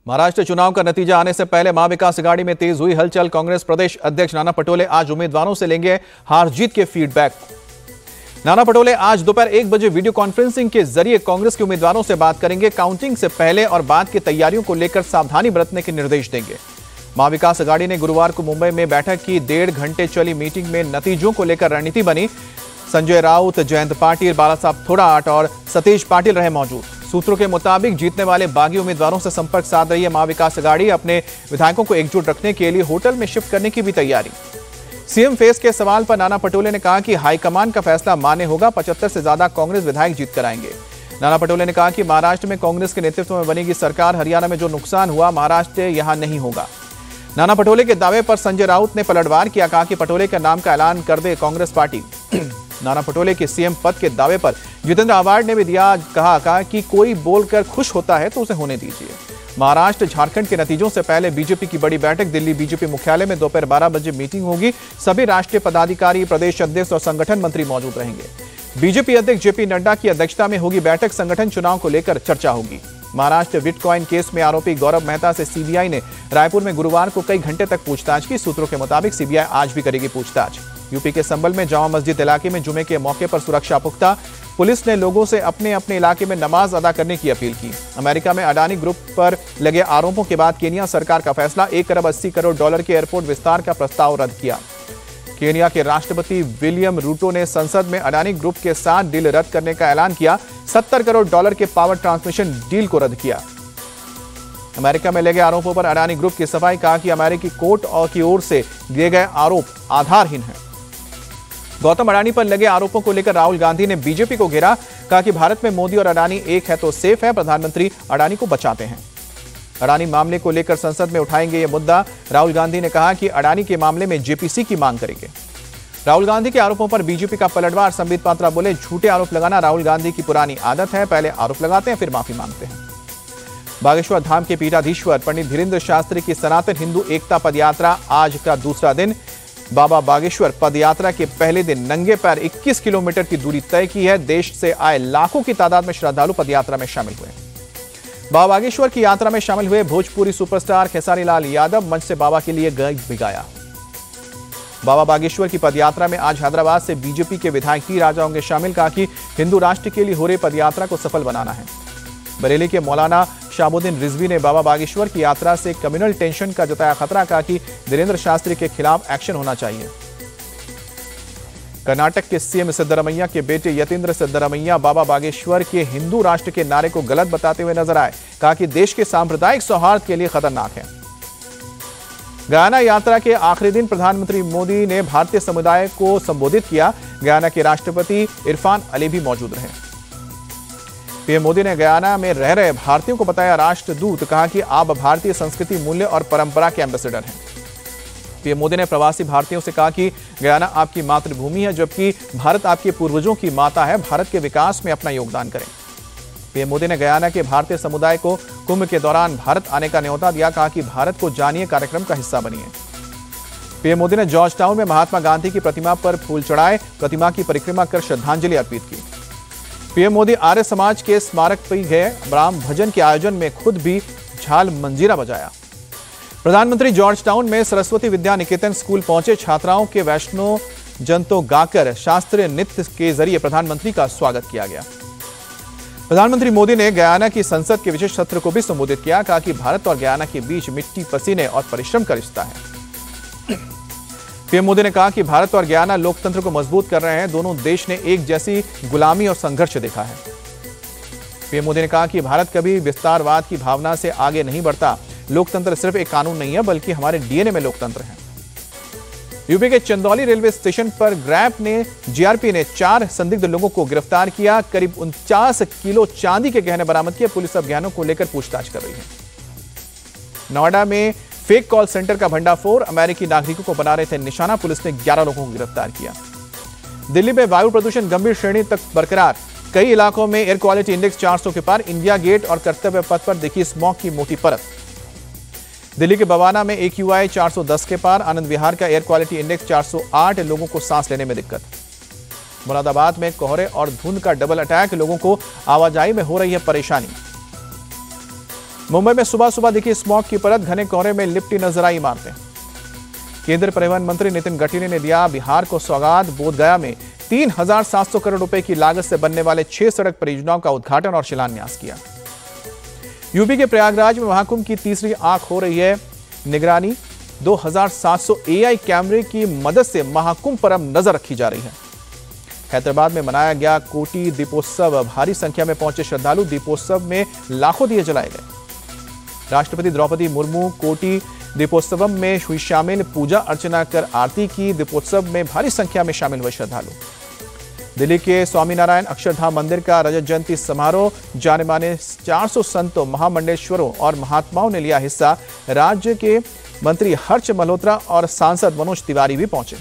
महाराष्ट्र चुनाव का नतीजा आने से पहले महाविकास आघाड़ी में तेज हुई हलचल। कांग्रेस प्रदेश अध्यक्ष नाना पटोले आज उम्मीदवारों से लेंगे हार जीत के फीडबैक। नाना पटोले आज दोपहर 1 बजे वीडियो कॉन्फ्रेंसिंग के जरिए कांग्रेस के उम्मीदवारों से बात करेंगे। काउंटिंग से पहले और बाद की तैयारियों को लेकर सावधानी बरतने के निर्देश देंगे। महाविकास आघाड़ी ने गुरुवार को मुंबई में बैठक की। 1.5 घंटे चली मीटिंग में नतीजों को लेकर रणनीति बनी। संजय राउत, जयंत पाटिल, बालासाहब थोराट और सतीश पाटिल रहे मौजूद। सूत्रों के मुताबिक जीतने वाले बागी उम्मीदवारों से संपर्क साध रही है महाविकास आघाड़ी। अपने विधायकों को एकजुट रखने के लिए होटल में शिफ्ट करने की भी तैयारी। सीएम फेस के सवाल पर नाना पटोले ने कहा कि हाईकमान का फैसला मान्य होगा। 75 से ज्यादा कांग्रेस विधायक जीत कर आएंगे। नाना पटोले ने कहा कि महाराष्ट्र में कांग्रेस के नेतृत्व में बनेगी सरकार। हरियाणा में जो नुकसान हुआ महाराष्ट्र यहां नहीं होगा। नाना पटोले के दावे पर संजय राउत ने पलटवार किया। कहा कि पटोले के नाम का ऐलान कर दे कांग्रेस पार्टी। नाना पटोले के सीएम पद के दावे पर जितेंद्र आव्हाड ने भी दिया। कहा कि कोई बोलकर खुश होता है तो उसे होने दीजिए। महाराष्ट्र झारखंड के नतीजों से पहले बीजेपी की बड़ी बैठक। दिल्ली बीजेपी मुख्यालय में दोपहर 12 बजे मीटिंग होगी। सभी राष्ट्रीय पदाधिकारी, प्रदेश अध्यक्ष और संगठन मंत्री मौजूद रहेंगे। बीजेपी अध्यक्ष जेपी नड्डा की अध्यक्षता में होगी बैठक। संगठन चुनाव को लेकर चर्चा होगी। महाराष्ट्र बिटकॉइन केस में आरोपी गौरव मेहता से सीबीआई ने रायपुर में गुरुवार को कई घंटे तक पूछताछ की। सूत्रों के मुताबिक सीबीआई आज भी करेगी पूछताछ। यूपी के संभल में जामा मस्जिद इलाके में जुमे के मौके पर सुरक्षा पुख्ता। पुलिस ने लोगों से अपने अपने इलाके में नमाज अदा करने की अपील की। अमेरिका में अडानी ग्रुप पर लगे आरोपों के बाद केनिया सरकार का फैसला। $1.80 के एयरपोर्ट विस्तार का प्रस्ताव रद्द किया। केनिया के राष्ट्रपति विलियम रूटो ने संसद में अडानी ग्रुप के साथ डील रद्द करने का ऐलान किया। $70 करोड़ के पावर ट्रांसमिशन डील को रद्द किया। अमेरिका में लगे आरोपों पर अडानी ग्रुप की सफाई। कहा कि अमेरिकी कोर्ट की ओर से दिए गए आरोप आधारहीन हैं। गौतम अडानी पर लगे आरोपों को लेकर राहुल गांधी ने बीजेपी को घेरा। कहा कि भारत में मोदी और अडानी एक है तो सेफ है। प्रधानमंत्री अडानी को बचाते हैं। अडानी मामले को लेकर संसद में उठाएंगे ये मुद्दा। राहुल गांधी ने कहा कि अडानी के मामले में जेपीसी की मांग करेंगे। राहुल गांधी के आरोपों पर बीजेपी का पलटवार। संबित पात्रा बोले, झूठे आरोप लगाना राहुल गांधी की पुरानी आदत है। पहले आरोप लगाते हैं फिर माफी मांगते हैं। बागेश्वर धाम के पीठाधीश्वर पंडित धीरेन्द्र शास्त्री की सनातन हिंदू एकता पदयात्रा आज का दूसरा दिन। बाबा बागेश्वर पदयात्रा के पहले दिन नंगे पैर 21 किलोमीटर की दूरी तय की है। देश से आए लाखों की तादाद में श्रद्धालु पदयात्रा में शामिल हुए। बाबा बागेश्वर की यात्रा में शामिल हुए भोजपुरी सुपरस्टार खेसारी लाल यादव मंच से बाबा के लिए गीत भी गाया। बाबा बागेश्वर की पदयात्रा में आज हैदराबाद से बीजेपी के विधायक टी राजा होंगे शामिल। कहा कि हिंदू राष्ट्र के लिए हो रही पदयात्रा को सफल बनाना है। बरेली के मौलाना शाहबुद्दीन रिजवी ने बाबा बागेश्वर की यात्रा से कम्युनल टेंशन का जताया खतरा। कहा कि धीरेन्द्र शास्त्री के खिलाफ एक्शन होना चाहिए। कर्नाटक के सीएम सिद्धरामैया के बेटे यतीन्द्र सिद्धरामैया बाबा बागेश्वर के हिंदू राष्ट्र के नारे को गलत बताते हुए नजर आए। कहा कि देश के सांप्रदायिक सौहार्द के लिए खतरनाक है। गयाना यात्रा के आखिरी दिन प्रधानमंत्री मोदी ने भारतीय समुदाय को संबोधित किया। गयाना के राष्ट्रपति इरफान अली भी मौजूद रहे। पीएम मोदी ने गयाना में रह रहे भारतीयों को बताया राष्ट्रदूत। कहा कि आप भारतीय संस्कृति, मूल्य और परंपरा के एम्बेसडर हैं। पीएम मोदी ने प्रवासी भारतीयों से कहा कि गयाना आपकी मातृभूमि है, जबकि भारत आपके पूर्वजों की माता है। भारत के विकास में अपना योगदान करें। पीएम मोदी ने गयाना के भारतीय समुदाय को कुंभ के दौरान भारत आने का न्योता दिया। कहा कि भारत को जानिए, कार्यक्रम का हिस्सा बनिए। पीएम मोदी ने जॉर्ज टाउन में महात्मा गांधी की प्रतिमा पर फूल चढ़ाए। प्रतिमा की परिक्रमा कर श्रद्धांजलि अर्पित की। पीएम मोदी आर्य समाज के स्मारक पर गए। राम भजन के आयोजन में खुद भी झाल मंजीरा बजाया। प्रधानमंत्री जॉर्ज टाउन में सरस्वती विद्या निकेतन स्कूल पहुंचे। छात्राओं के वैष्णो जंतो गाकर शास्त्रीय नृत्य के जरिए प्रधानमंत्री का स्वागत किया गया। प्रधानमंत्री मोदी ने गयाना की संसद के विशेष सत्र को भी संबोधित किया। कहा कि भारत और गयाना के बीच मिट्टी, पसीने और परिश्रम का रिश्ता है। पीएम मोदी ने कहा कि भारत और गयाना लोकतंत्र को मजबूत कर रहे हैं। दोनों देश ने एक जैसी गुलामी और संघर्ष देखा है। पीएम मोदी ने कहा कि भारत कभी विस्तारवाद की भावना से आगे नहीं बढ़ता। लोकतंत्र सिर्फ एक कानून नहीं है, बल्कि हमारे डीएनए में लोकतंत्र है। यूपी के चंदौली रेलवे स्टेशन पर जीआरपी ने 4 संदिग्ध लोगों को गिरफ्तार किया। करीब 49 किलो चांदी के गहने बरामद किए। पुलिस अब गहनों को लेकर पूछताछ कर रही है। नोएडा में फेक कॉल सेंटर का भंडाफोड़। अमेरिकी नागरिकों को बना रहे थे निशाना। पुलिस ने 11 लोगों को गिरफ्तार किया। दिल्ली में वायु प्रदूषण गंभीर श्रेणी तक बरकरार। कई इलाकों में एयर क्वालिटी इंडेक्स 400 के पार। इंडिया गेट और कर्तव्य पथ पर दिखी स्मॉग की मोटी परत। दिल्ली के बवाना में AQI 410 के पार। आनंद विहार का एयर क्वालिटी इंडेक्स 408। लोगों को सांस लेने में दिक्कत। मुरादाबाद में कोहरे और धुंध का डबल अटैक। लोगों को आवाजाही में हो रही है परेशानी। मुंबई में सुबह सुबह दिखी स्मॉग की परत, घने कोहरे में लिपटी नजर आई इमारतें। केंद्रीय परिवहन मंत्री नितिन गडकरी ने दिया बिहार को सौगात, बोधगया में 3,700 करोड़ रुपए की लागत से बनने वाले 6 सड़क परियोजनाओं का उद्घाटन और शिलान्यास किया। यूपी के प्रयागराज में महाकुंभ की तीसरी आंख हो रही है निगरानी। 2,700 AI कैमरे की मदद से महाकुंभ पर अब नजर रखी जा रही है। हैदराबाद में मनाया गया कोटी दीपोत्सव, भारी संख्या में पहुंचे श्रद्धालु, दीपोत्सव में लाखों दिए जलाए गए। राष्ट्रपति द्रौपदी मुर्मू कोटी दीपोत्सवम में हुई शामिल, पूजा अर्चना कर आरती की। दीपोत्सव में भारी संख्या में शामिल हुए श्रद्धालु। दिल्ली के स्वामीनारायण अक्षरधाम मंदिर का रजत जयंती समारोह, जाने माने 400 संतों, महामंडलेश्वरों और महात्माओं ने लिया हिस्सा। राज्य के मंत्री हर्ष मल्होत्रा और सांसद मनोज तिवारी भी पहुंचे।